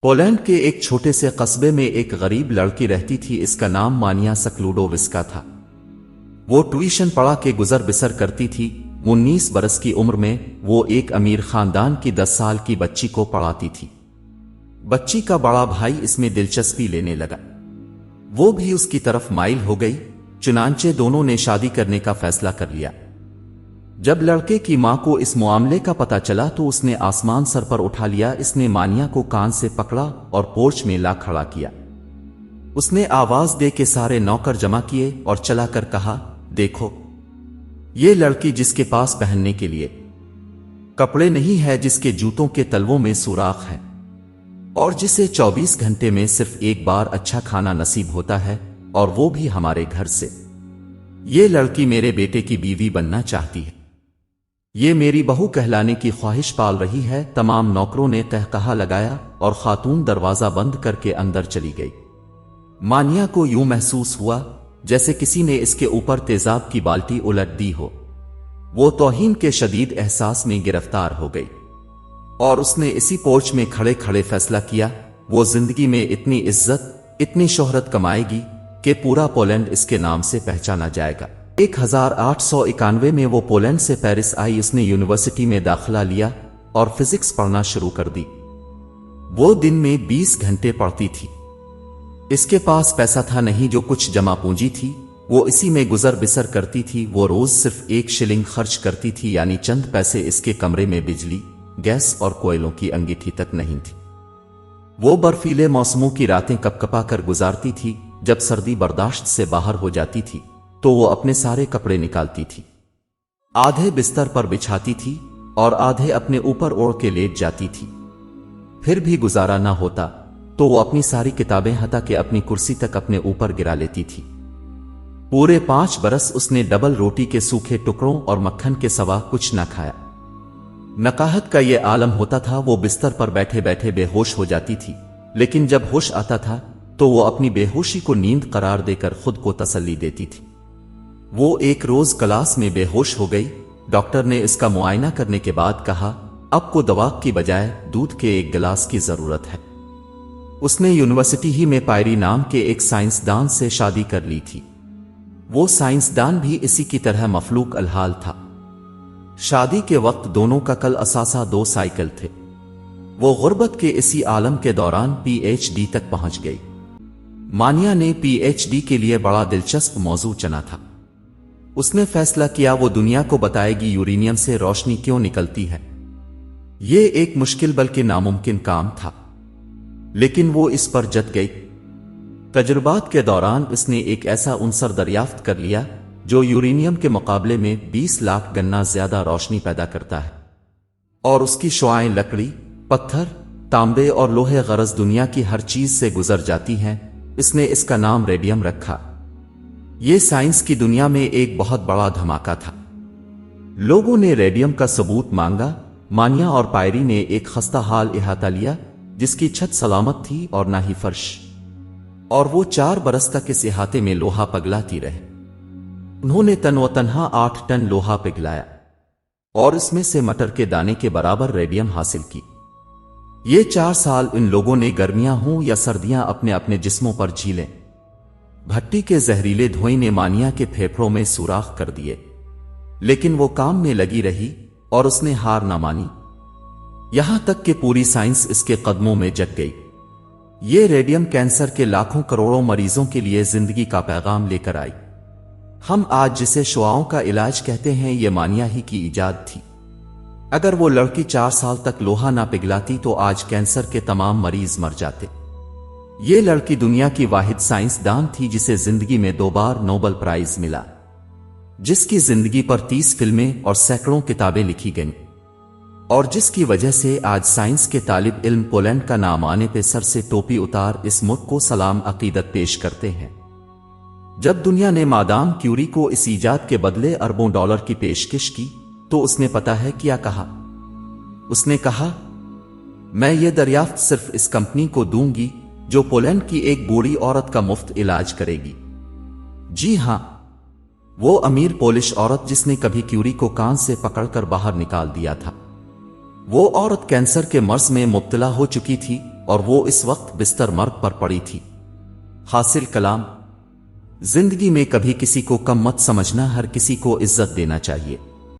Poland کے ایک چھوٹے سے قصبے میں ایک غریب لڑکی رہتی تھی۔ اس کا نام مانیا سکلوڈووسکا تھا۔ وہ ٹیوشن پڑھا کے گزر بسر کرتی تھی۔ 19 برس کی عمر میں وہ ایک امیر خاندان کی 10 سال کی بچی کو پڑھاتی تھی۔ بچی کا بڑا بھائی اس میں دلچسپی لینے لگا، وہ بھی اس کی طرف مائل ہو گئی، چنانچہ دونوں نے شادی کرنے کا فیصلہ کر لیا۔ جب لڑکے کی ماں کو اس معاملے کا پتہ چلا تو اس نے آسمان سر پر اٹھا لیا۔ اس نے مانیا کو کان سے پکڑا اور پورچ میں لا کھڑا کیا۔ اس نے آواز دے کے سارے نوکر جمع کیے اور چلا کر کہا، دیکھو، یہ لڑکی جس کے پاس پہننے کے لیے کپڑے نہیں ہے، جس کے جوتوں کے تلووں میں سوراخ ہے، اور جسے 24 گھنٹے میں صرف ایک بار اچھا کھانا نصیب ہوتا ہے، اور وہ بھی ہمارے گھر سے۔ یہ لڑکی میرے بیٹے کی بیوی بننا چاہتی ہے، یہ میری بہو کہلانے کی خواہش پال رہی ہے۔ تمام نوکروں نے قہقہا لگایا اور خاتون دروازہ بند کر کے اندر چلی گئی۔ مانیا کو یوں محسوس ہوا جیسے کسی نے اس کے اوپر تیزاب کی بالٹی الٹ دی ہو۔ وہ توہین کے شدید احساس میں گرفتار ہو گئی، اور اس نے اسی پورچ میں کھڑے کھڑے فیصلہ کیا، وہ زندگی میں اتنی عزت، اتنی شہرت کمائے گی کہ پورا پولینڈ اس کے نام سے پہچانا جائے گا۔ 1891 میں وہ پولینڈ سے پیرس آئی۔ اس نے یونیورسٹی میں داخلہ لیا اور فزکس پڑھنا شروع کر دی۔ وہ دن میں 20 گھنٹے پڑھتی تھی۔ اس کے پاس پیسہ تھا نہیں، جو کچھ جمع پونجی تھی وہ اسی میں گزر بسر کرتی تھی۔ وہ روز صرف 1 شلنگ خرچ کرتی تھی، یعنی چند پیسے۔ اس کے کمرے میں بجلی، گیس اور کوئلوں کی انگیٹھی تک نہیں تھی۔ وہ برفیلے موسموں کی راتیں کپکپا کر گزارتی تھی۔ جب سردی برداشت سے باہر ہو جاتی تھی تو وہ اپنے سارے کپڑے نکالتی تھی، آدھے بستر پر بچھاتی تھی اور آدھے اپنے اوپر اوڑھ کے لیٹ جاتی تھی۔ پھر بھی گزارا نہ ہوتا تو وہ اپنی ساری کتابیں ہٹا کے اپنی کرسی تک اپنے اوپر گرا لیتی تھی۔ پورے 5 برس اس نے ڈبل روٹی کے سوکھے ٹکڑوں اور مکھن کے سوا کچھ نہ کھایا۔ نقاہت کا یہ عالم ہوتا تھا۔ وہ بستر پر بیٹھے بیٹھے بے ہوش ہو جاتی تھی، لیکن جب ہوش آتا تھا تو وہ اپنی بے ہوشی کو نیند قرار دے کر خود کو تسلی دیتی تھی۔ وہ ایک روز کلاس میں بے ہوش ہو گئی۔ ڈاکٹر نے اس کا معائنہ کرنے کے بعد کہا، اب کو دوا کی بجائے دودھ کے 1 گلاس کی ضرورت ہے۔ اس نے یونیورسٹی ہی میں پائری نام کے ایک سائنسدان سے شادی کر لی تھی۔ وہ سائنسدان بھی اسی کی طرح مفلوق الحال تھا۔ شادی کے وقت دونوں کا کل اثاثہ 2 سائیکل تھے۔ وہ غربت کے اسی عالم کے دوران پی ایچ ڈی تک پہنچ گئی۔ مانیا نے پی ایچ ڈی کے لیے بڑا دلچسپ موضوع چنا تھا۔ اس نے فیصلہ کیا وہ دنیا کو بتائے گی یورینیم سے روشنی کیوں نکلتی ہے۔ یہ ایک مشکل بلکہ ناممکن کام تھا، لیکن وہ اس پر جت گئی۔ تجربات کے دوران اس نے ایک ایسا عنصر دریافت کر لیا جو یورینیم کے مقابلے میں 20 لاکھ گنا زیادہ روشنی پیدا کرتا ہے، اور اس کی شعاعیں لکڑی، پتھر، تانبے اور لوہے غرض دنیا کی ہر چیز سے گزر جاتی ہیں۔ اس نے اس کا نام ریڈیم رکھا۔ یہ سائنس کی دنیا میں ایک بہت بڑا دھماکہ تھا۔ لوگوں نے ریڈیم کا ثبوت مانگا۔ مانیا اور پائری نے ایک خستہ حال احاطہ لیا جس کی چھت سلامت تھی اور نہ ہی فرش، اور وہ 4 برس تک اس احاطے میں لوہا پگھلاتی رہے۔ انہوں نے تن و تنہا 8 ٹن لوہا پگھلایا اور اس میں سے مٹر کے دانے کے برابر ریڈیم حاصل کی۔ یہ 4 سال ان لوگوں نے گرمیاں ہوں یا سردیاں اپنے اپنے جسموں پر جھیلیں۔ بھٹی کے زہریلے دھوئیں نے مانیا کے پھیپھڑوں میں سوراخ کر دیے، لیکن وہ کام میں لگی رہی اور اس نے ہار نہ مانی، یہاں تک کہ پوری سائنس اس کے قدموں میں جھک گئی۔ یہ ریڈیم کینسر کے لاکھوں کروڑوں مریضوں کے لیے زندگی کا پیغام لے کر آئی۔ ہم آج جسے شعاعوں کا علاج کہتے ہیں، یہ مانیا ہی کی ایجاد تھی۔ اگر وہ لڑکی 4 سال تک لوہا نہ پگھلاتی تو آج کینسر کے تمام مریض مر جاتے۔ یہ لڑکی دنیا کی واحد سائنسدان تھی جسے زندگی میں 2 بار نوبل پرائز ملا، جس کی زندگی پر 30 فلمیں اور سینکڑوں کتابیں لکھی گئیں، اور جس کی وجہ سے آج سائنس کے طالب علم پولینڈ کا نام آنے پہ سر سے ٹوپی اتار اس ملک کو سلام عقیدت پیش کرتے ہیں۔ جب دنیا نے مادام کیوری کو اس ایجاد کے بدلے اربوں ڈالر کی پیشکش کی تو اس نے پتہ ہے کیا کہا؟ اس نے کہا، میں یہ دریافت صرف اس کمپنی کو دوں گی جو پولینڈ کی ایک بوڑھی عورت کا مفت علاج کرے گی۔ جی ہاں، وہ امیر پولش عورت جس نے کبھی کیوری کو کان سے پکڑ کر باہر نکال دیا تھا۔ وہ عورت کینسر کے مرض میں مبتلا ہو چکی تھی اور وہ اس وقت بستر مرگ پر پڑی تھی۔ حاصل کلام، زندگی میں کبھی کسی کو کم مت سمجھنا، ہر کسی کو عزت دینا چاہیے۔